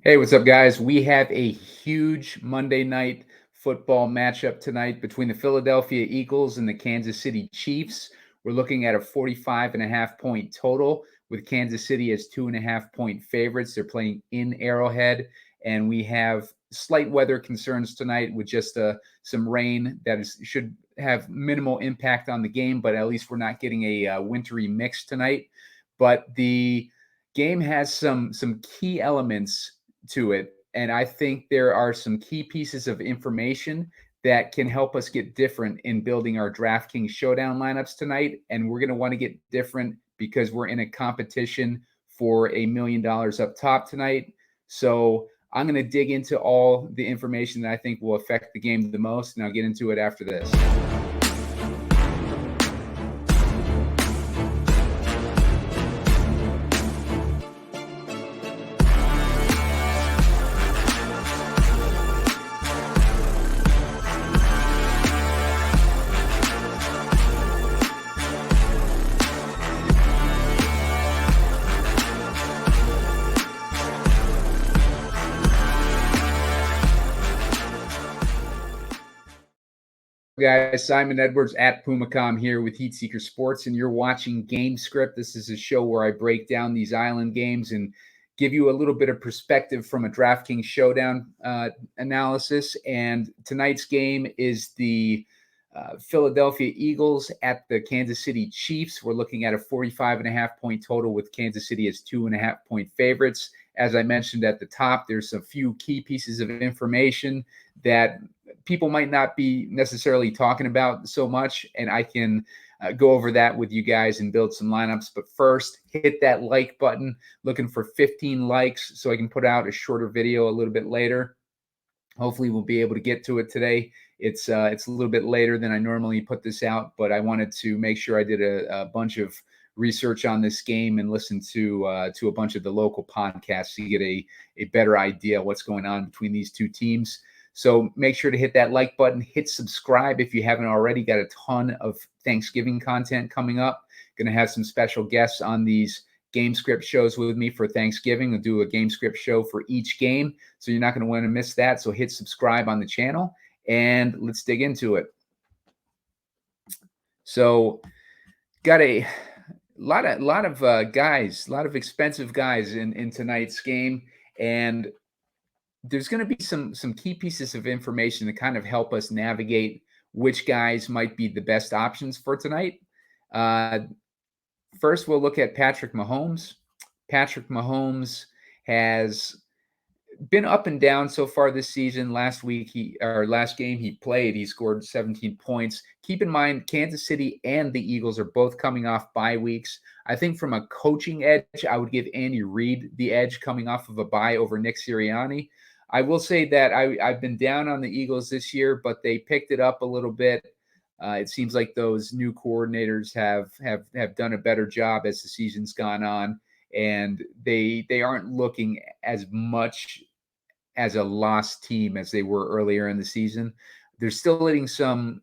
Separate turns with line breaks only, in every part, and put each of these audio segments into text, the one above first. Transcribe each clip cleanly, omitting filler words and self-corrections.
Hey, what's up, guys? We have a huge Monday night football matchup tonight between the Philadelphia Eagles and the Kansas City Chiefs. We're looking at a 45.5 point total with Kansas City as 2.5 point favorites. They're playing in Arrowhead, and we have slight weather concerns tonight with just some rain that should have minimal impact on the game, but at least we're not getting a wintry mix tonight. But the game has some key elements to it. And I think there are some key pieces of information that can help us get different in building our DraftKings Showdown lineups tonight. And we're going to want to get different because we're in a competition for $1 million up top tonight. So I'm going to dig into all the information that I think will affect the game the most, and I'll get into it after this. Guys, Simon Edwards at Pumacom here with Heat Seeker Sports, and you're watching Gamescript. This is a show where I break down these island games and give you a little bit of perspective from a DraftKings Showdown analysis. And tonight's game is the Philadelphia Eagles at the Kansas City Chiefs. We're looking at a 45.5 point total with Kansas City as 2.5 point favorites. As I mentioned at the top, there's a few key pieces of information that people might not be necessarily talking about so much, and I can go over that with you guys and build some lineups. But first, hit that like button. Looking for 15 likes so I can put out a shorter video a little bit later. Hopefully we'll be able to get to it today. It's a little bit later than I normally put this out, but I wanted to make sure I did a bunch of research on this game and listen to a bunch of the local podcasts to get a better idea what's going on between these two teams. So make sure to hit that like button, hit subscribe if you haven't already. Got a ton of Thanksgiving content coming up. Going to have some special guests on these Gamescript shows with me for Thanksgiving. We'll do a Gamescript show for each game, so you're not going to want to miss that. So hit subscribe on the channel, and let's dig into it. So got a lot of guys, a lot of expensive guys in tonight's game, and there's going to be some key pieces of information to kind of help us navigate which guys might be the best options for tonight. First, we'll look at Patrick Mahomes. Patrick Mahomes has been up and down so far this season. Last game he played, he scored 17 points. Keep in mind, Kansas City and the Eagles are both coming off bye weeks. I think from a coaching edge, I would give Andy Reid the edge coming off of a bye over Nick Sirianni. I will say that I've been down on the Eagles this year, but they picked it up a little bit. It seems like those new coordinators have done a better job as the season's gone on, and they aren't looking as much as a lost team as they were earlier in the season. They're still letting some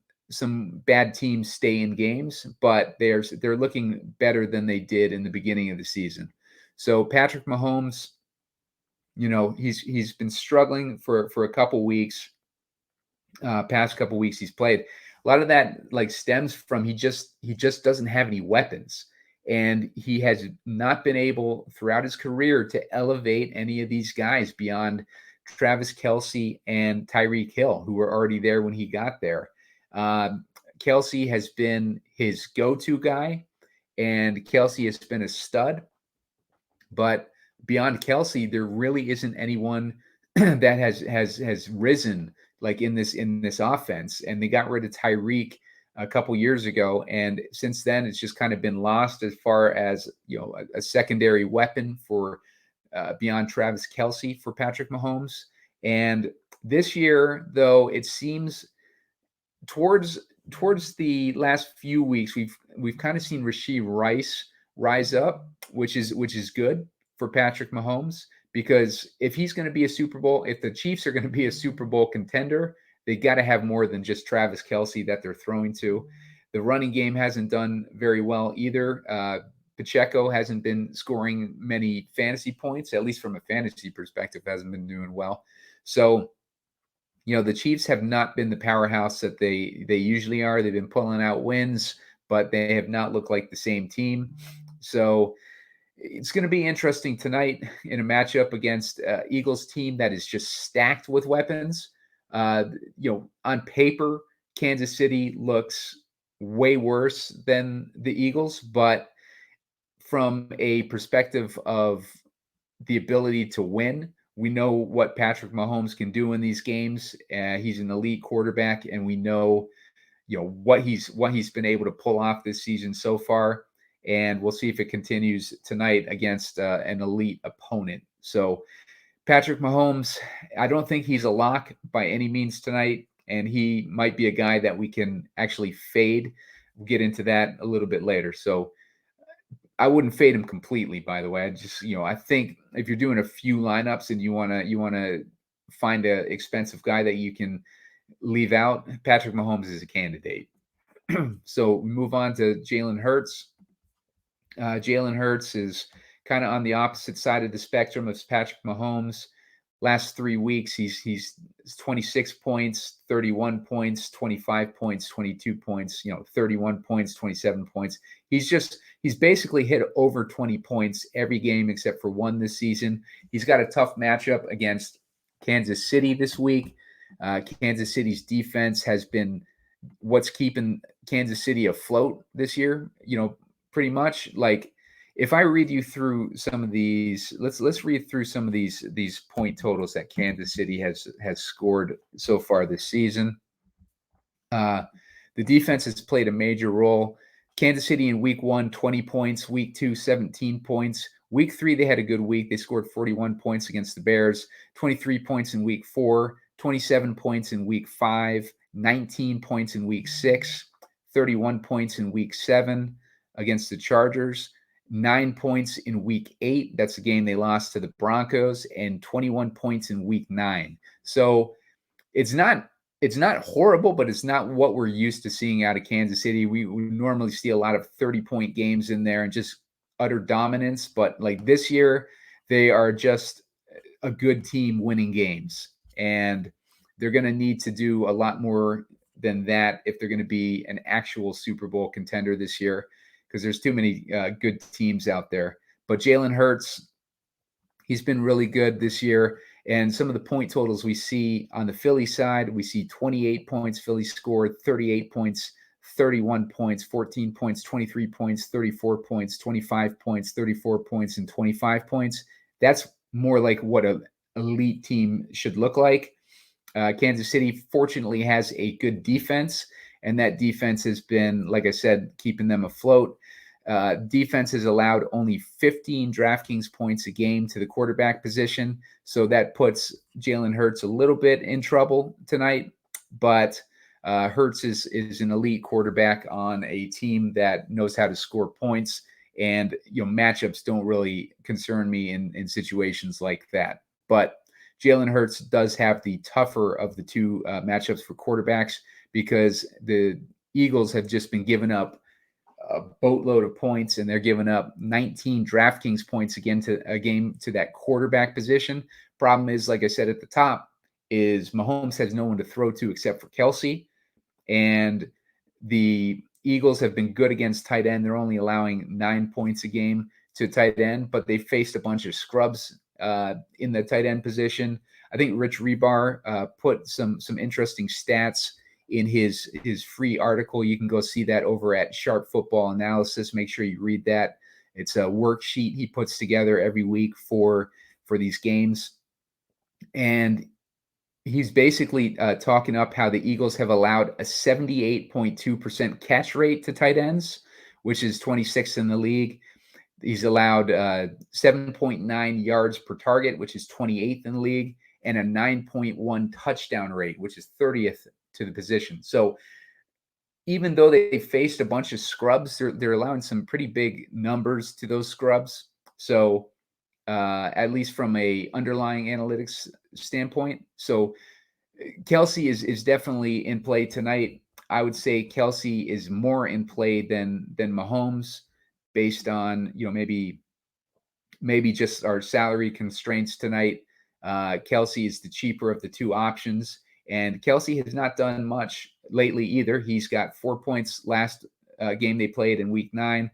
bad teams stay in games, but they're looking better than they did in the beginning of the season. So Patrick Mahomes, he's been struggling for a couple weeks. Past couple weeks he's played. A lot of that stems from he just doesn't have any weapons, and he has not been able throughout his career to elevate any of these guys beyond Travis Kelce and Tyreek Hill, who were already there when he got there. Kelce has been his go-to guy, and Kelce has been a stud, but beyond Kelce, there really isn't anyone that has risen in this offense. And they got rid of Tyreek a couple years ago, and since then it's just kind of been lost as far as a secondary weapon for beyond Travis Kelce for Patrick Mahomes. And this year, though, it seems towards the last few weeks, we've kind of seen Rashee Rice rise up, which is good for Patrick Mahomes, because if he's going to be if the Chiefs are going to be a Super Bowl contender, they got to have more than just Travis Kelce that they're throwing to. The running game hasn't done very well either. Pacheco hasn't been scoring many fantasy points, at least from a fantasy perspective, hasn't been doing well. So, the Chiefs have not been the powerhouse that they usually are. They've been pulling out wins, but they have not looked like the same team. So it's going to be interesting tonight in a matchup against Eagles team that is just stacked with weapons. On paper, Kansas City looks way worse than the Eagles, but from a perspective of the ability to win, we know what Patrick Mahomes can do in these games. He's an elite quarterback, and we know, what he's been able to pull off this season so far. And we'll see if it continues tonight against an elite opponent. So Patrick Mahomes, I don't think he's a lock by any means tonight, and he might be a guy that we can actually fade. We'll get into that a little bit later. So I wouldn't fade him completely, by the way. I just, I think if you're doing a few lineups and you wanna find a expensive guy that you can leave out, Patrick Mahomes is a candidate. So we move on to Jalen Hurts. Jalen Hurts is kind of on the opposite side of the spectrum of Patrick Mahomes. Last 3 weeks, he's 26 points, 31 points, 25 points, 22 points, 31 points, 27 points. He's basically hit over 20 points every game except for one this season. He's got a tough matchup against Kansas City this week. Kansas City's defense has been what's keeping Kansas City afloat this year, pretty much. Like, if I read you through some of these, let's read through some of these point totals that Kansas City has scored so far this season. The defense has played a major role. Kansas City in week 1, 20 points. Week 2, 17 points. Week 3, they had a good week. They scored 41 points against the Bears, 23 points in week 4, 27 points in week 5, 19 points in week 6, 31 points in week 7 against the Chargers, 9 points in week 8. That's the game they lost to the Broncos, and 21 points in week 9. So it's not horrible, but it's not what we're used to seeing out of Kansas City. We normally see a lot of 30-point games in there and just utter dominance. But like this year, they are just a good team winning games. And they're going to need to do a lot more than that if they're going to be an actual Super Bowl contender this year, because there's too many good teams out there. But Jalen Hurts, he's been really good this year. And some of the point totals we see on the Philly side, we see 28 points Philly scored, 38 points, 31 points, 14 points, 23 points, 34 points, 25 points, 34 points, and 25 points. That's more like what an elite team should look like. Kansas City, fortunately, has a good defense, and that defense has been, like I said, keeping them afloat. Defense has allowed only 15 DraftKings points a game to the quarterback position, so that puts Jalen Hurts a little bit in trouble tonight. But Hurts is an elite quarterback on a team that knows how to score points, and matchups don't really concern me in situations like that. But Jalen Hurts does have the tougher of the two matchups for quarterbacks, because the Eagles have just been giving up a boatload of points, and they're giving up 19 DraftKings points again to a game to that quarterback position. Problem is, like I said at the top, is Mahomes has no one to throw to except for Kelce, and the Eagles have been good against tight end. They're only allowing 9 points a game to tight end, but they faced a bunch of scrubs in the tight end position. I think Rich Rebar put some interesting stats in his free article. You can go see that over at Sharp Football Analysis. Make sure you read that. It's a worksheet he puts together every week for these games. And he's basically talking up how the Eagles have allowed a 78.2% catch rate to tight ends, which is 26th in the league. He's allowed 7.9 yards per target, which is 28th in the league, and a 9.1 touchdown rate, which is 30th to the position. So even though they faced a bunch of scrubs, they're allowing some pretty big numbers to those scrubs. So at least from a underlying analytics standpoint. So Kelce is definitely in play tonight. I would say Kelce is more in play than Mahomes. based on, maybe just our salary constraints tonight. Kelce is the cheaper of the two options, and Kelce has not done much lately either. He's got 4 points last game they played in week 9,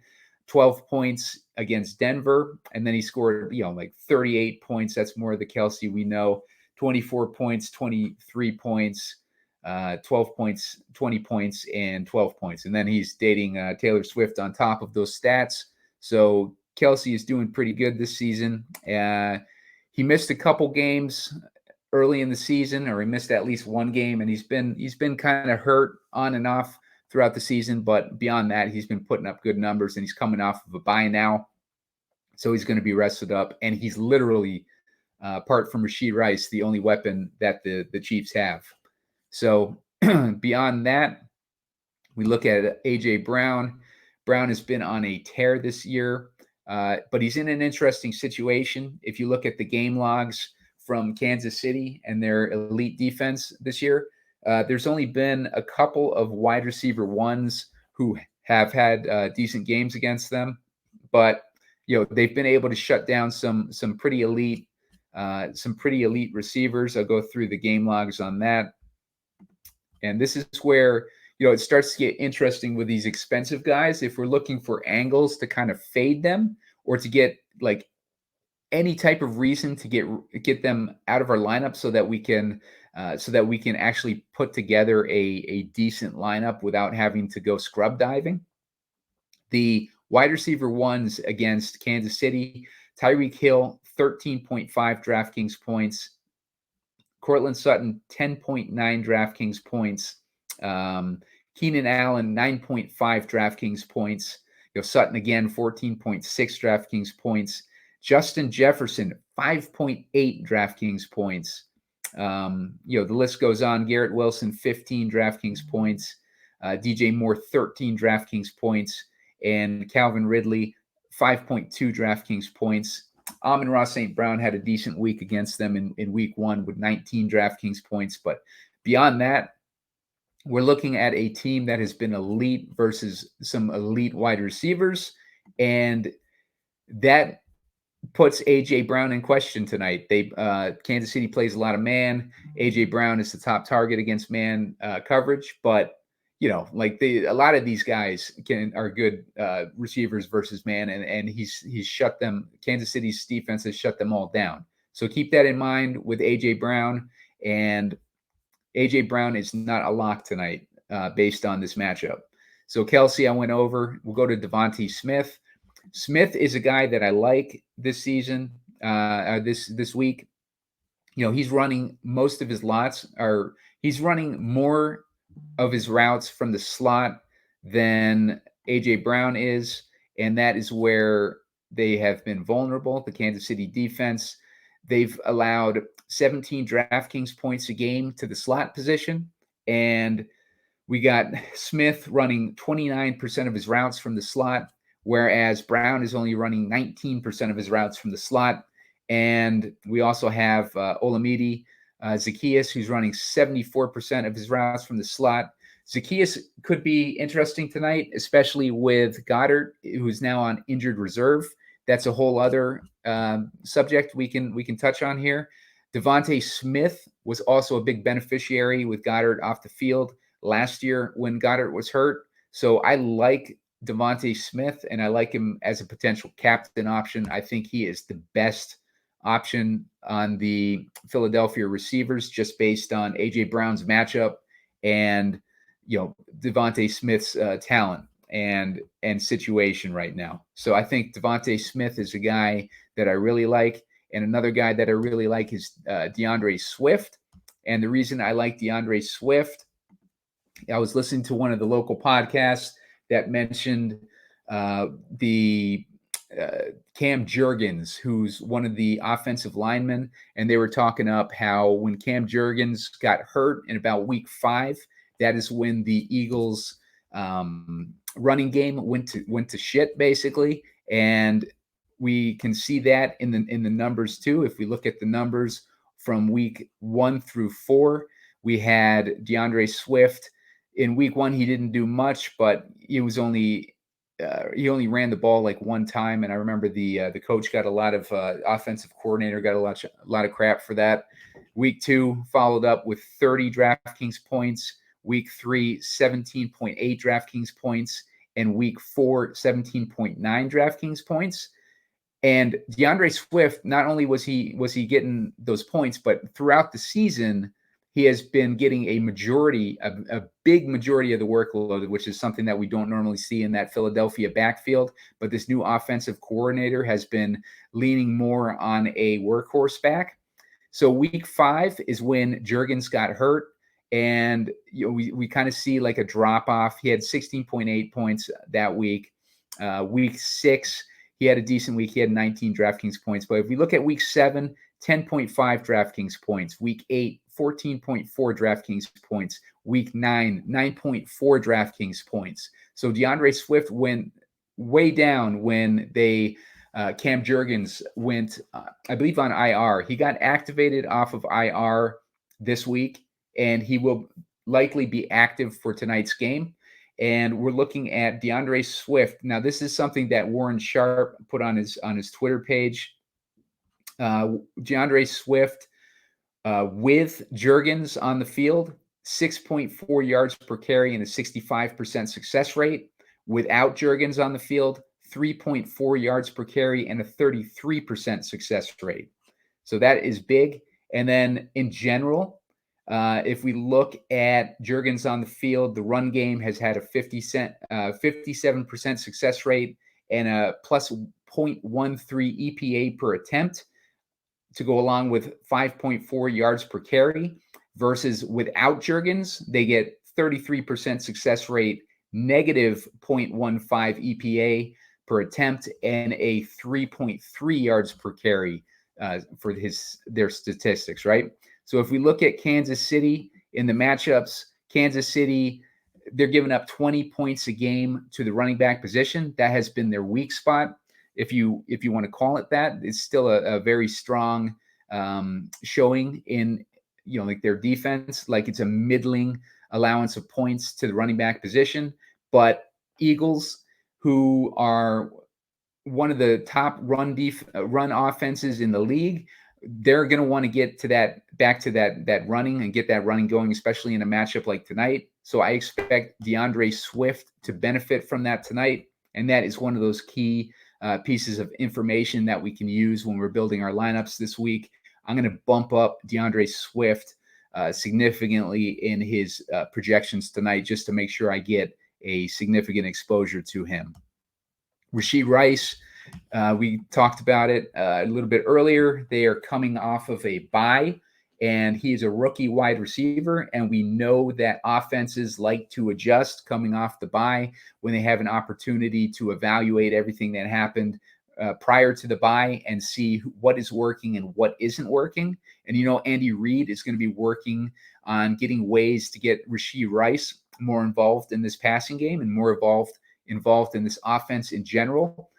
12 points against Denver, and then he scored, like 38 points. That's more of the Kelce we know. 24 points, 23 points, 12 points, 20 points, and 12 points. And then he's dating Taylor Swift on top of those stats. So Kelce is doing pretty good this season. He missed a couple games early in the season, or he missed at least one game, and he's been kind of hurt on and off throughout the season. But beyond that, he's been putting up good numbers, and he's coming off of a bye now, so he's going to be rested up. And he's literally, apart from Rashid Rice, the only weapon that the Chiefs have. So beyond that, we look at AJ Brown. Brown has been on a tear this year, but he's in an interesting situation. If you look at the game logs from Kansas City and their elite defense this year, there's only been a couple of wide receiver ones who have had decent games against them, but they've been able to shut down some pretty elite receivers. I'll go through the game logs on that, and this is where it starts to get interesting with these expensive guys. If we're looking for angles to kind of fade them, or to get like any type of reason to get them out of our lineup, so that we can actually put together a decent lineup without having to go scrub diving. The wide receiver ones against Kansas City: Tyreek Hill, 13.5 DraftKings points. Cortland Sutton, 10.9 DraftKings points. Keenan Allen, 9.5 DraftKings points. Sutton again, 14.6 DraftKings points. Justin Jefferson, 5.8 DraftKings points. The list goes on. Garrett Wilson, 15 DraftKings points. DJ Moore, 13 DraftKings points. And Calvin Ridley, 5.2 DraftKings points. Amon-Ra St. Brown had a decent week against them in week 1 with 19 DraftKings points. But beyond that, we're looking at a team that has been elite versus some elite wide receivers, and that puts A.J. Brown in question tonight. Kansas City plays a lot of man. A.J. Brown is the top target against man coverage, but a lot of these guys are good receivers versus man, and he's shut them. Kansas City's defense has shut them all down. So keep that in mind with A.J. Brown, and A.J. Brown is not a lock tonight based on this matchup. So Kelce, I went over. We'll go to Devonta Smith. Smith is a guy that I like this season, this week. He's running most of his he's running more of his routes from the slot than A.J. Brown is, and that is where they have been vulnerable. The Kansas City defense, they've allowed 17 DraftKings points a game to the slot position, and we got Smith running 29% of his routes from the slot, whereas Brown is only running 19% of his routes from the slot. And we also have Olamide Zaccheaus, who's running 74% of his routes from the slot. Zaccheaus could be interesting tonight, especially with Goedert, who's now on injured reserve. That's a whole other subject we can touch on here. Devonta Smith was also a big beneficiary with Goedert off the field last year when Goedert was hurt. So I like Devonta Smith, and I like him as a potential captain option. I think he is the best option on the Philadelphia receivers, just based on A.J. Brown's matchup and Devonta Smith's talent and situation right now. So I think Devonta Smith is a guy that I really like. And another guy that I really like is DeAndre Swift. And the reason I like DeAndre Swift, I was listening to one of the local podcasts that mentioned the Cam Jurgens, who's one of the offensive linemen, and they were talking up how when Cam Jurgens got hurt in about week 5, that is when the Eagles' running game went to shit, basically. And we can see that in the numbers too. If we look at the numbers from week 1 through 4, we had DeAndre Swift. In week 1, he didn't do much, but it was only he only ran the ball like one time, and I remember the coach got a lot of offensive coordinator got a lot of crap for that. Week 2 followed up with 30 DraftKings points. Week 3, 17.8 DraftKings points, and week 4, 17.9 DraftKings points. And DeAndre Swift, not only was he getting those points, but throughout the season, he has been getting a big majority of the workload, which is something that we don't normally see in that Philadelphia backfield. But this new offensive coordinator has been leaning more on a workhorse back. So week 5 is when Juergens got hurt, and we kind of see like a drop off. He had 16.8 points that week. Week 6, he had a decent week. He had 19 DraftKings points. But if we look at week 7, 10.5 DraftKings points. Week 8, 14.4 DraftKings points. Week 9, 9.4 DraftKings points. So DeAndre Swift went way down when Cam Juergens went, I believe, on IR. He got activated off of IR this week, and he will likely be active for tonight's game. And we're looking at DeAndre Swift. Now, this is something that Warren Sharp put on his Twitter page. DeAndre Swift with Juergens on the field, 6.4 yards per carry and a 65% success rate. Without Juergens on the field, 3.4 yards per carry and a 33% success rate. So that is big. And then in general, if we look at Juergens on the field, the run game has had a 57% success rate and a plus 0.13 EPA per attempt to go along with 5.4 yards per carry, versus without Juergens, they get 33% success rate, negative 0.15 EPA per attempt, and a 3.3 yards per carry for their statistics, right? So if we look at Kansas City in the matchups, Kansas City, they're giving up 20 points a game to the running back position. That has been their weak spot. If you want to call it that, it's still a very strong showing in like their defense. Like, it's a middling allowance of points to the running back position. But Eagles, who are one of the top run offenses in the league, they're going to want to get to back to that running and get that running going, especially in a matchup like tonight. So I expect DeAndre Swift to benefit from that tonight, and that is one of those key pieces of information that we can use when we're building our lineups this week. I'm going to bump up DeAndre Swift significantly in his projections tonight, just to make sure I get a significant exposure to him. Rashee Rice, we talked about it a little bit earlier. They are coming off of a bye, and he's a rookie wide receiver, and we know that offenses like to adjust coming off the bye when they have an opportunity to evaluate everything that happened prior to the bye and see what is working and what isn't working. And Andy Reid is going to be working on getting ways to get Rashee Rice more involved in this passing game and more involved in this offense in general.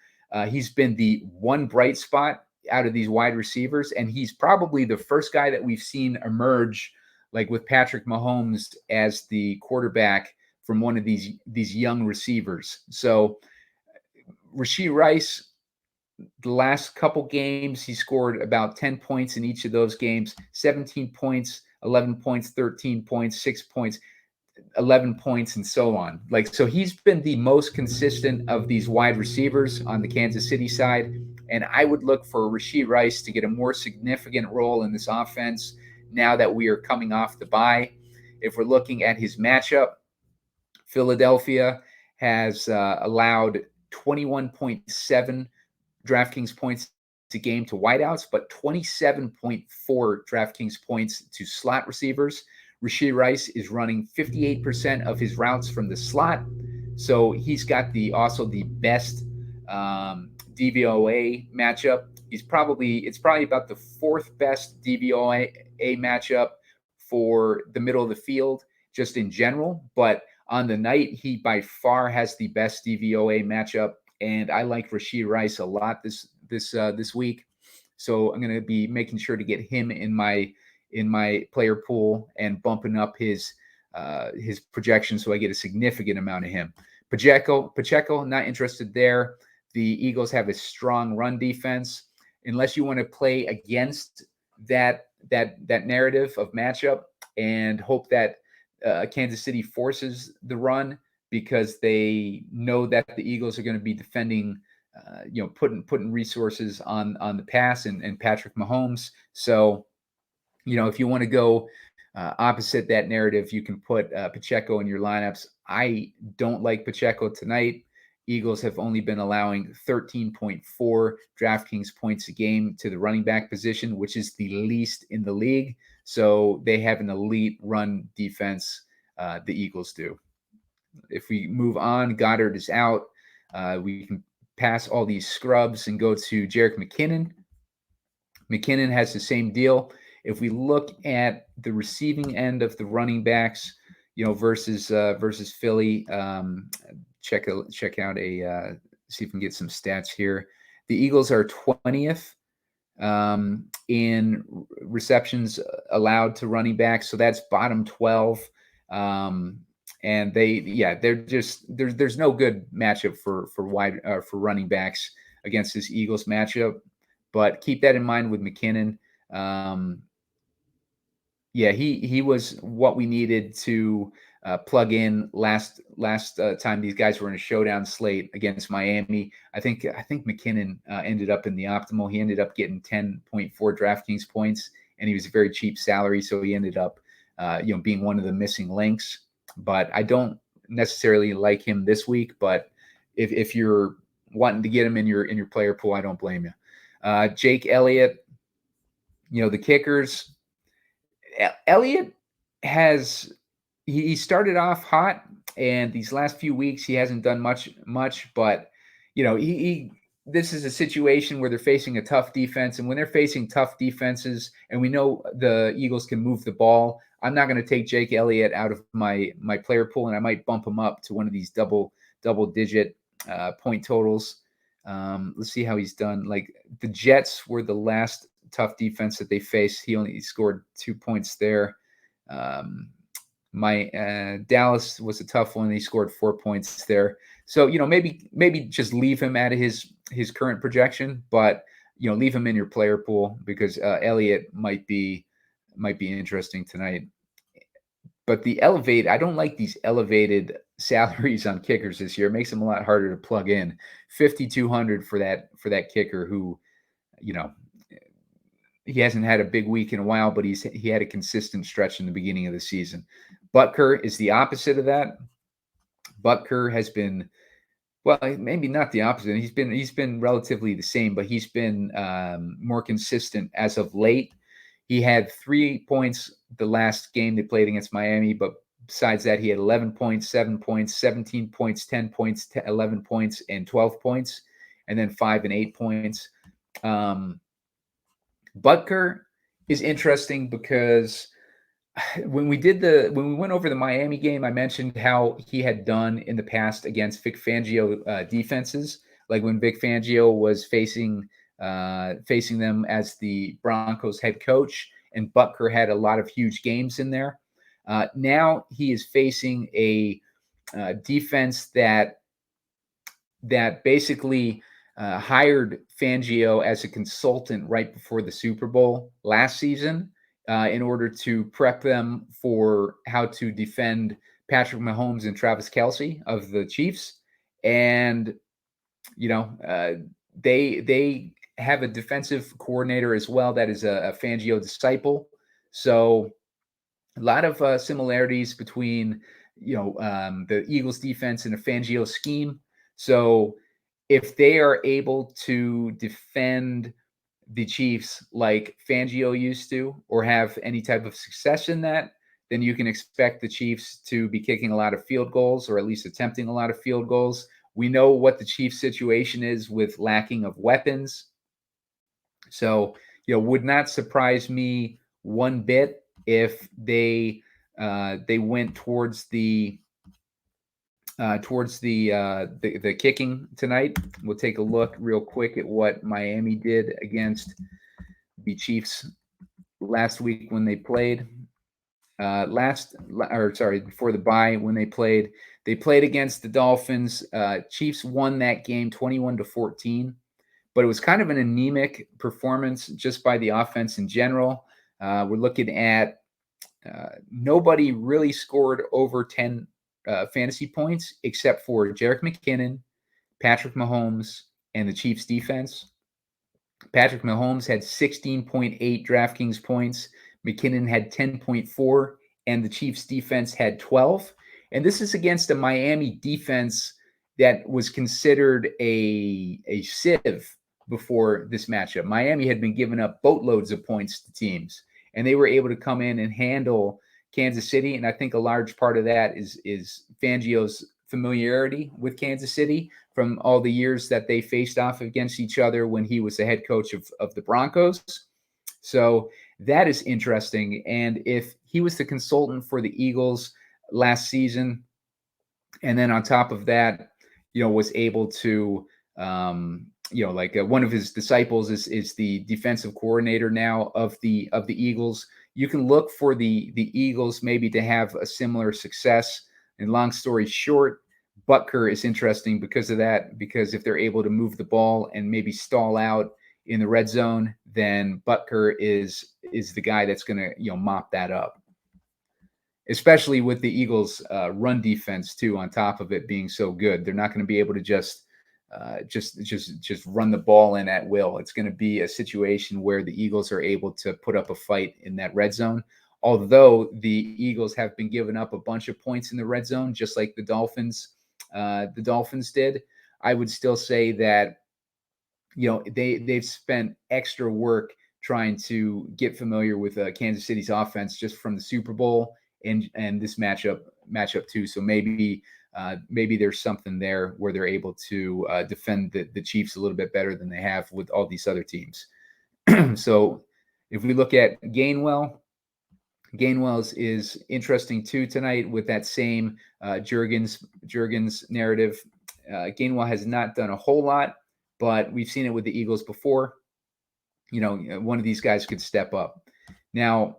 He's been the one bright spot out of these wide receivers, and he's probably the first guy that we've seen emerge, like with Patrick Mahomes as the quarterback, from one of these young receivers. So Rashee Rice, the last couple games, he scored about 10 points in each of those games: 17 points, 11 points, 13 points, 6 points, 11 points, and so on. So he's been the most consistent of these wide receivers on the Kansas City side. And I would look for Rashee Rice to get a more significant role in this offense now that we are coming off the bye. If we're looking at his matchup, Philadelphia has allowed 21.7 DraftKings points a game to wideouts, but 27.4 DraftKings points to slot receivers. Rashee Rice is running 58% of his routes from the slot. So he's got also the best DVOA matchup. It's probably about the fourth best DVOA matchup for the middle of the field, just in general. But on the night, he by far has the best DVOA matchup, and I like Rashee Rice a lot this week. So I'm going to be making sure to get him in my player pool and bumping up his projection so I get a significant amount of him. Pacheco, not interested there. The Eagles have a strong run defense. Unless you want to play against that narrative of matchup and hope that Kansas City forces the run because they know that the Eagles are going to be defending, putting resources on the pass and Patrick Mahomes. So, if you want to go opposite that narrative, you can put Pacheco in your lineups. I don't like Pacheco tonight. Eagles have only been allowing 13.4 DraftKings points a game to the running back position, which is the least in the league. So they have an elite run defense, the Eagles do. If we move on, Goddard is out. We can pass all these scrubs and go to Jerick McKinnon. McKinnon has the same deal. If we look at the receiving end of the running backs, versus Philly, check out see if we can get some stats here. The Eagles are 20th in receptions allowed to running backs, so that's bottom 12. And they're just there's no good matchup for running backs against this Eagles matchup. But keep that in mind with McKinnon. He was what we needed to plug in last time these guys were in a showdown slate against Miami. I think McKinnon ended up in the optimal. He ended up getting 10.4 DraftKings points, and he was a very cheap salary, so he ended up being one of the missing links. But I don't necessarily like him this week. But if you're wanting to get him in your player pool, I don't blame you. Jake Elliott, the kickers. Elliott he started off hot, and these last few weeks he hasn't done much. But this is a situation where they're facing a tough defense, and when they're facing tough defenses, and we know the Eagles can move the ball, I'm not going to take Jake Elliott out of my player pool, and I might bump him up to one of these double digit point totals. Let's see how he's done. Like the Jets were the last tough defense that they faced. He only scored 2 points there. Dallas was a tough one. He scored 4 points there. So maybe just leave him at his current projection, but leave him in your player pool because Elliott might be interesting tonight. But I don't like these elevated salaries on kickers this year. It makes them a lot harder to plug in. 5,200 for that kicker who, he hasn't had a big week in a while, but he had a consistent stretch in the beginning of the season. Butker is the opposite of that. Butker has been, well, maybe not the opposite. He's been relatively the same, but he's been more consistent as of late. He had 3 points the last game they played against Miami, but besides that, he had 11 points, 7 points, 17 points, 10 points, 11 points, and 12 points, and then 5 and 8 points. Butker is interesting because when we went over the Miami game, I mentioned how he had done in the past against Vic Fangio defenses, like when Vic Fangio was facing them as the Broncos head coach, and Butker had a lot of huge games in there. Now he is facing a defense that basically hired Fangio as a consultant right before the Super Bowl last season in order to prep them for how to defend Patrick Mahomes and Travis Kelce of the Chiefs. And, they have a defensive coordinator as well that is a Fangio disciple. So a lot of similarities between, the Eagles defense and a Fangio scheme. So if they are able to defend the Chiefs like Fangio used to, or have any type of success in that, then you can expect the Chiefs to be kicking a lot of field goals, or at least attempting a lot of field goals. We know what the Chiefs' situation is with lacking of weapons. So, would not surprise me one bit if they went towards the kicking tonight. We'll take a look real quick at what Miami did against the Chiefs last week when they played. before the bye when they played against the Dolphins. Chiefs won that game 21-14, but it was kind of an anemic performance just by the offense in general. We're looking at nobody really scored over 10 fantasy points except for Jerick McKinnon, Patrick Mahomes, and the Chiefs defense. Patrick Mahomes had 16.8 DraftKings points. McKinnon had 10.4, and the Chiefs defense had 12. And this is against a Miami defense that was considered a sieve before this matchup. Miami had been giving up boatloads of points to teams, and they were able to come in and handle Kansas City. And I think a large part of that is Fangio's familiarity with Kansas City from all the years that they faced off against each other when he was the head coach of the Broncos. So that is interesting. And if he was the consultant for the Eagles last season, and then on top of that, was able to, one of his disciples is the defensive coordinator now of the Eagles. You can look for the Eagles maybe to have a similar success. And long story short, Butker is interesting because of that, because if they're able to move the ball and maybe stall out in the red zone, then Butker is the guy that's going to mop that up, especially with the Eagles run defense too, on top of it being so good. They're not going to be able to just run the ball in at will. It's going to be a situation where the Eagles are able to put up a fight in that red zone. Although the Eagles have been giving up a bunch of points in the red zone, just like the Dolphins did, I would still say that they've spent extra work trying to get familiar with Kansas City's offense just from the Super Bowl and this matchup too. So maybe there's something there where they're able to defend the Chiefs a little bit better than they have with all these other teams. So if we look at Gainwell's is interesting too tonight with that same Jurgens narrative. Gainwell has not done a whole lot, but we've seen it with the Eagles before. One of these guys could step up. Now,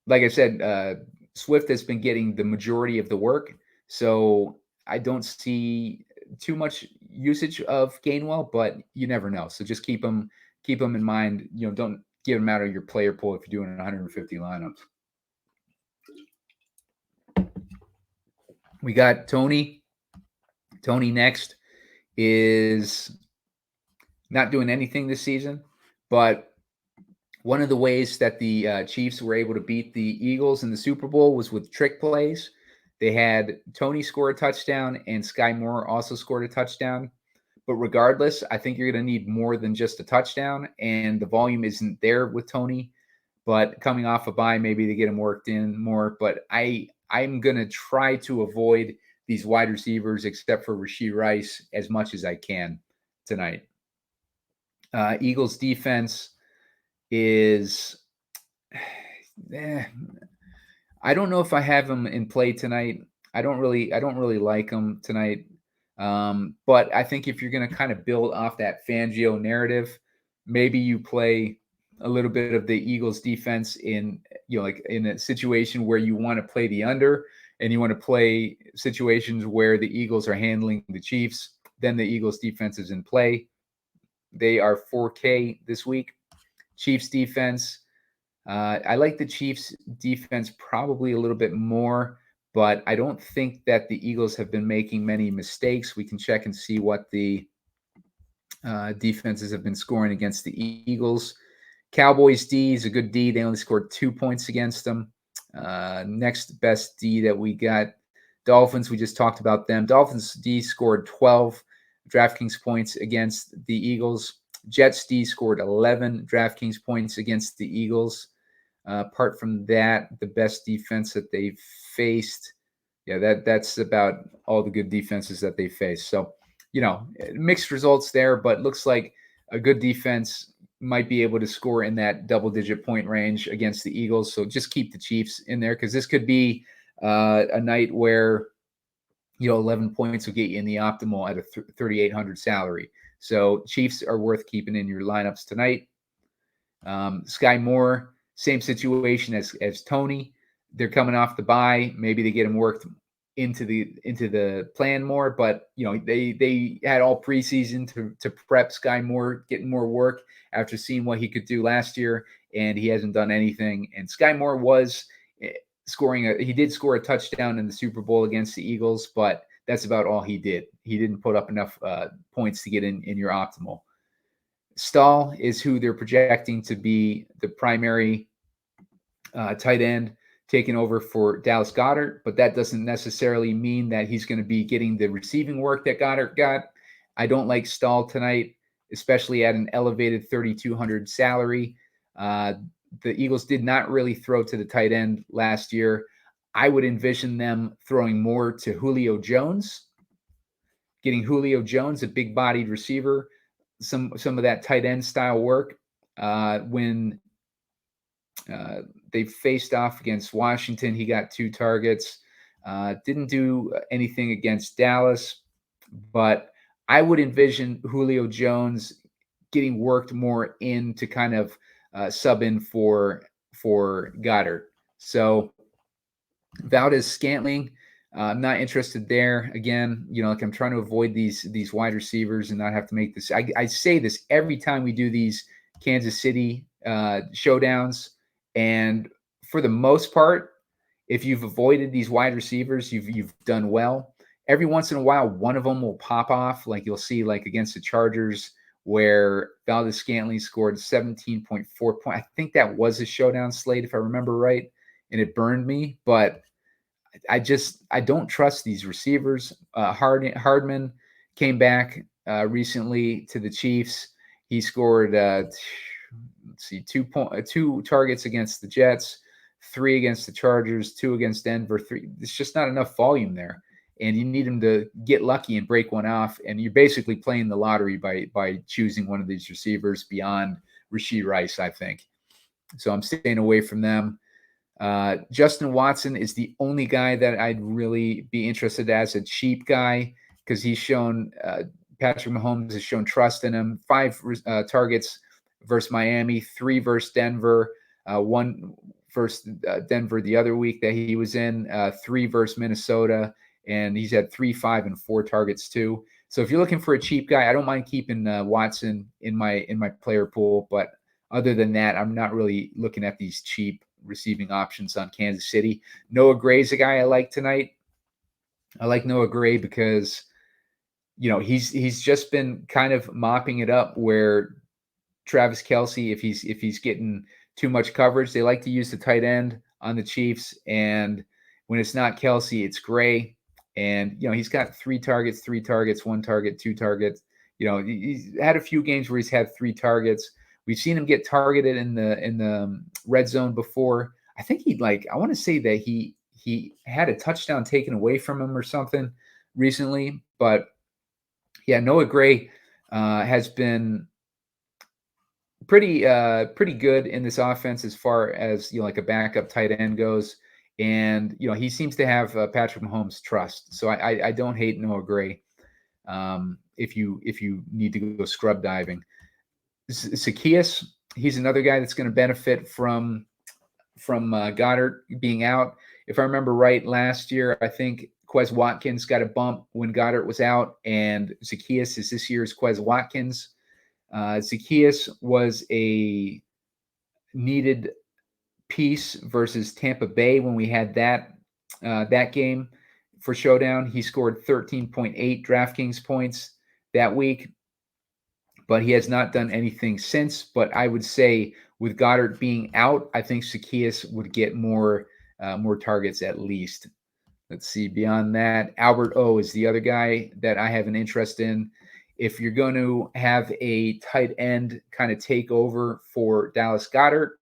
like I said, Swift has been getting the majority of the work, so I don't see too much usage of Gainwell, but you never know. So just keep him in mind. Don't get him out of your player pool if you're doing 150 lineups. We got Tony. Tony next is not doing anything this season, but one of the ways that the Chiefs were able to beat the Eagles in the Super Bowl was with trick plays. They had Tony score a touchdown and Sky Moore also scored a touchdown. But regardless, I think you're going to need more than just a touchdown, and the volume isn't there with Tony. But coming off a bye, maybe they get him worked in more. But I'm going to try to avoid these wide receivers except for Rashee Rice as much as I can tonight. Eagles defense is I don't know if I have them in play tonight. I don't really like them tonight. But I think if you're going to kind of build off that Fangio narrative, maybe you play a little bit of the Eagles defense in in a situation where you want to play the under and you want to play situations where the Eagles are handling the Chiefs, then the Eagles defense is in play. They are 4K this week. Chiefs defense. I like the Chiefs defense probably a little bit more, but I don't think that the Eagles have been making many mistakes. We can check and see what the defenses have been scoring against the Eagles. Cowboys D is a good D. They only scored 2 points against them. Next best D that we got, Dolphins. We just talked about them. Dolphins D scored 12 DraftKings points against the Eagles. Jets D scored 11 DraftKings points against the Eagles. Apart from that, the best defense that they've faced, that's about all the good defenses that they faced. So, mixed results there, but looks like a good defense might be able to score in that double-digit point range against the Eagles. So just keep the Chiefs in there because this could be a night where 11 points will get you in the optimal at a 3,800 salary. So Chiefs are worth keeping in your lineups tonight. Sky Moore, same situation as Tony. they're coming off the bye. Maybe they get him worked into the plan more, but they had all preseason to prep Sky Moore, getting more work after seeing what he could do last year, and he hasn't done anything. And Sky Moore was he did score a touchdown in the Super Bowl against the Eagles, but that's about all he did. He didn't put up enough points to get in your optimal. Stahl is who they're projecting to be the primary tight end taking over for Dallas Goedert, but that doesn't necessarily mean that he's going to be getting the receiving work that Goedert got. I don't like Stahl tonight, especially at an elevated 3,200 salary. The Eagles did not really throw to the tight end last year. I would envision them throwing more to Julio Jones, getting Julio Jones, a big-bodied receiver, some of that tight end style work when they faced off against Washington. He got 2 targets. Didn't do anything against Dallas, but I would envision Julio Jones getting worked more in to kind of sub in for Goedert. So Valdez-Scantling, I'm not interested there. Again, like I'm trying to avoid these wide receivers and not have to make this. I say this every time we do these Kansas City showdowns, and for the most part, if you've avoided these wide receivers, you've done well. Every once in a while, one of them will pop off, like you'll see, like against the Chargers, where Valdez-Scantling scored 17.4 points. I think that was a showdown slate, if I remember right, and it burned me. But I don't trust these receivers. Hardman came back recently to the Chiefs. He scored, let's see, 2 targets against the Jets, 3 against the Chargers, 2 against Denver. 3. It's just not enough volume there, and you need him to get lucky and break one off. And you're basically playing the lottery by choosing one of these receivers beyond Rashee Rice, I think. So I'm staying away from them. Justin Watson is the only guy that I'd really be interested as a cheap guy, because he's shown Patrick Mahomes has shown trust in him. 5 targets versus Miami, 3 versus Denver, 1 versus Denver the other week that he was in, 3 versus Minnesota, and he's had 3, 5, and 4 targets too. So if you're looking for a cheap guy, I don't mind keeping Watson in my player pool, but other than that, I'm not really looking at these cheap receiving options on Kansas City. Noah Gray's a guy I like tonight. I like Noah Gray because he's just been kind of mopping it up where Travis Kelce, if he's getting too much coverage, they like to use the tight end on the Chiefs, and when it's not Kelce, it's Gray. And he's got 3 targets, 1 target, 2 targets. He's had a few games where he's had 3 targets. We've seen him get targeted in the red zone before. I think I want to say that he had a touchdown taken away from him or something recently. But yeah, Noah Gray has been pretty good in this offense as far as like a backup tight end goes. And he seems to have Patrick Mahomes' trust. So I don't hate Noah Gray if you need to go scrub diving. Zacchaeus, he's another guy that's going to benefit from Goedert being out. If I remember right, last year, I think Quez Watkins got a bump when Goedert was out, and Zacchaeus is this year's Quez Watkins. Zacchaeus was a needed piece versus Tampa Bay when we had that game for Showdown. He scored 13.8 DraftKings points that week, but he has not done anything since. But I would say with Goedert being out, I think Zacchaeus would get more targets at least. Let's see. Beyond that, Albert O is the other guy that I have an interest in. If you're going to have a tight end kind of take over for Dallas Goedert,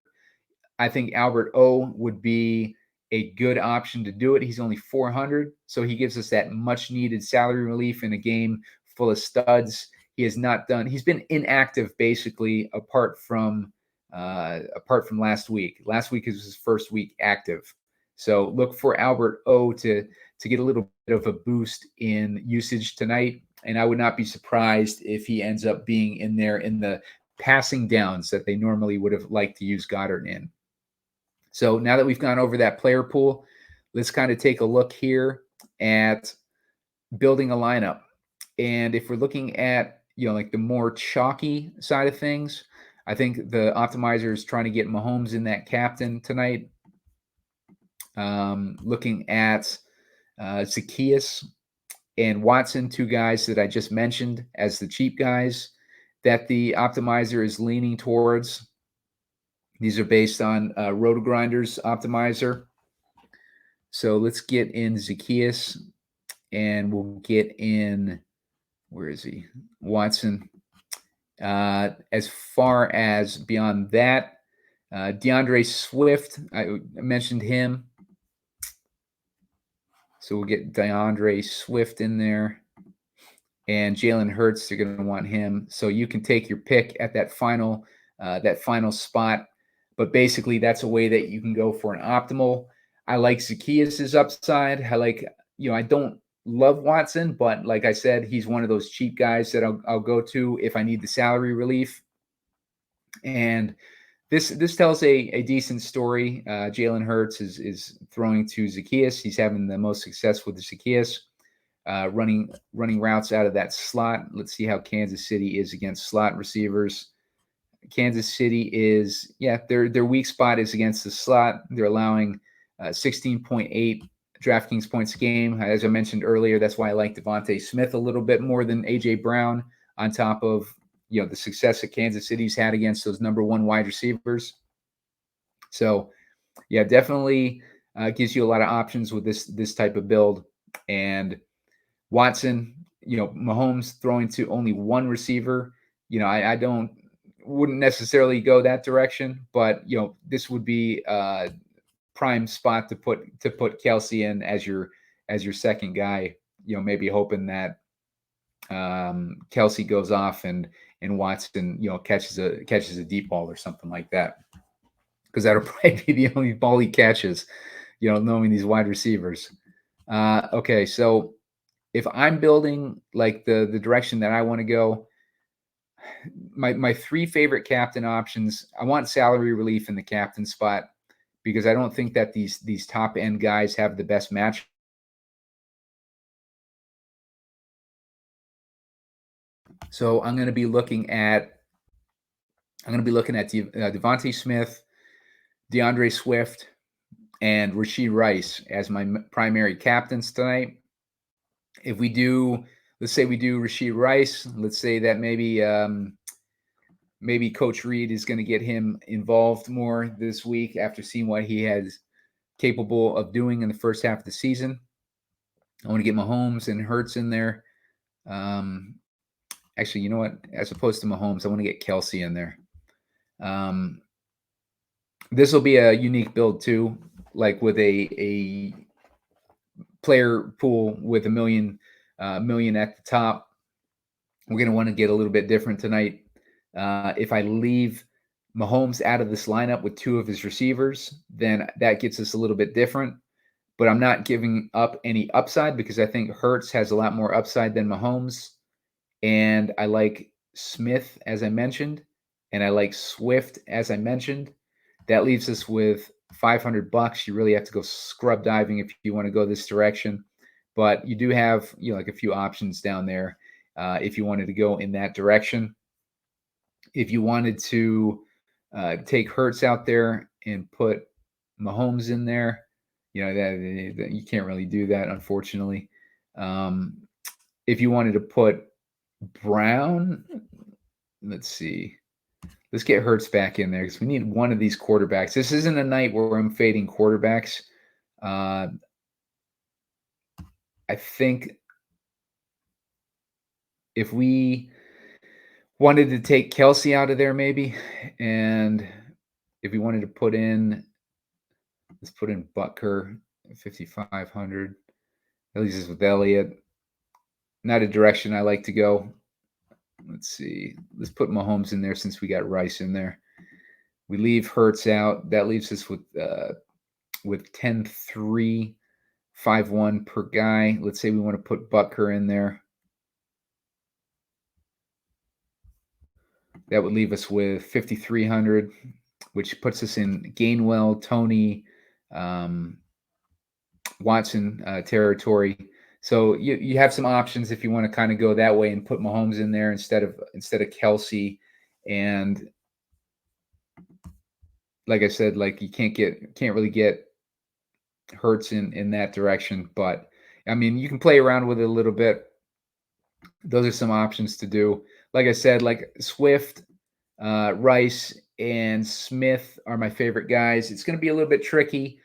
I think Albert O would be a good option to do it. He's only 400, so he gives us that much needed salary relief in a game full of studs. He's been inactive basically apart from last week. Last week is his first week active. So look for Albert O to get a little bit of a boost in usage tonight. And I would not be surprised if he ends up being in there in the passing downs that they normally would have liked to use Goedert in. So now that we've gone over that player pool, let's kind of take a look here at building a lineup. And if we're looking at, like the more chalky side of things, I think the optimizer is trying to get Mahomes in that captain tonight. Looking at Zacchaeus and Watson, two guys that I just mentioned as the cheap guys that the optimizer is leaning towards. These are based on RotoGrinders optimizer. So let's get in Zacchaeus, and we'll get in, where is he? Watson. As far as beyond that, DeAndre Swift, I mentioned him. So we'll get DeAndre Swift in there. And Jalen Hurts, they're going to want him. So you can take your pick at that final spot. But basically, that's a way that you can go for an optimal. I like Zacchaeus' upside. I don't love Watson, but like I said, he's one of those cheap guys that I'll go to if I need the salary relief. And this tells a decent story. Jalen Hurts is throwing to Zacchaeus. He's having the most success with the Zacchaeus. Running routes out of that slot. Let's see how Kansas City is against slot receivers. Kansas City is, their weak spot is against the slot. They're allowing 16.8 DraftKings points a game. As I mentioned earlier, that's why I like Devonta Smith a little bit more than A.J. Brown, on top of the success that Kansas City's had against those number one wide receivers. So, definitely gives you a lot of options with this type of build. And Watson, Mahomes throwing to only one receiver. I wouldn't necessarily go that direction, but this would be a prime spot to put Kelce in as your second guy. Maybe hoping that Kelce goes off and Watson catches a deep ball or something like that, because that'll probably be the only ball he catches. Knowing these wide receivers. Okay, so if I'm building like the direction that I want to go, my three favorite captain options, I want salary relief in the captain spot, because I don't think that these top end guys have the best match. So I'm going to be looking at Devonta Smith, DeAndre Swift, and Rashee Rice as my primary captains tonight. If we do, let's say we do Rashee Rice, let's say that maybe Coach Reed is going to get him involved more this week after seeing what he has capable of doing in the first half of the season. I want to get Mahomes and Hurts in there. Actually, you know what? As opposed to Mahomes, I want to get Kelce in there. This will be a unique build too, like with a player pool with a million at the top. We're going to want to get a little bit different tonight. If I leave Mahomes out of this lineup with two of his receivers, then that gets us a little bit different. But I'm not giving up any upside, because I think Hurts has a lot more upside than Mahomes. And I like Smith, as I mentioned, and I like Swift, as I mentioned. That leaves us with $500. You really have to go scrub diving if you want to go this direction. But you do have like a few options down there if you wanted to go in that direction. If you wanted to take Hurts out there and put Mahomes in there, that you can't really do that, unfortunately. If you wanted to put Brown, let's see. Let's get Hurts back in there, because we need one of these quarterbacks. This isn't a night where I'm fading quarterbacks. I think if we wanted to take Kelce out of there, maybe, and if we wanted to let's put in Butker, 5,500. At least it's with Elliott. Not a direction I like to go. Let's see. Let's put Mahomes in there since we got Rice in there. We leave Hurts out. That leaves us with 10-3, 5-1 per guy. Let's say we want to put Butker in there. That would leave us with 5,300. which puts us in Gainwell, Tony, Watson territory. So you have some options if you want to kind of go that way and put Mahomes in there instead of Kelce. And like I said, like you can't really get Hurts in that direction. But I mean, you can play around with it a little bit. Those are some options to do. Like I said, like Swift, Rice, and Smith are my favorite guys. It's going to be a little bit tricky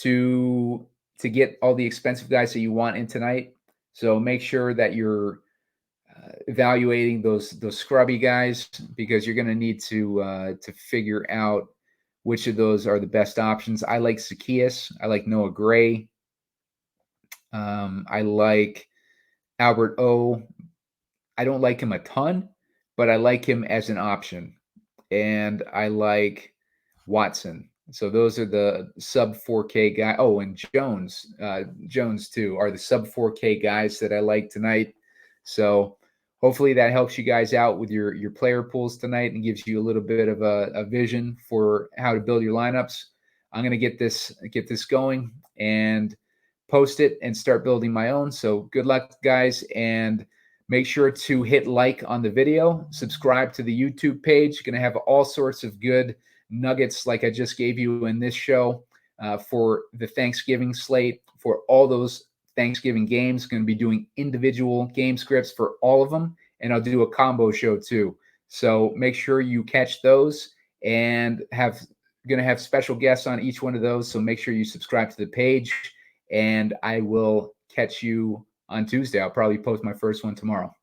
to get all the expensive guys that you want in tonight. So make sure that you're evaluating those scrubby guys, because you're going to need to figure out which of those are the best options. I like Zacchaeus. I like Noah Gray. I like Albert O. I don't like him a ton, but I like him as an option. And I like Watson. So those are the sub 4K guy. Oh, and Jones too are the sub 4K guys that I like tonight. So hopefully that helps you guys out with your player pools tonight and gives you a little bit of a vision for how to build your lineups. I'm going to get this going and post it and start building my own. So good luck, guys, and make sure to hit like on the video, subscribe to the YouTube page. You're going to have all sorts of good nuggets like I just gave you in this show for the Thanksgiving slate, for all those Thanksgiving games. Going to be doing individual game scripts for all of them, and I'll do a combo show too. So make sure you catch those, and going to have special guests on each one of those. So make sure you subscribe to the page, and I will catch you on Tuesday. I'll probably post my first one tomorrow.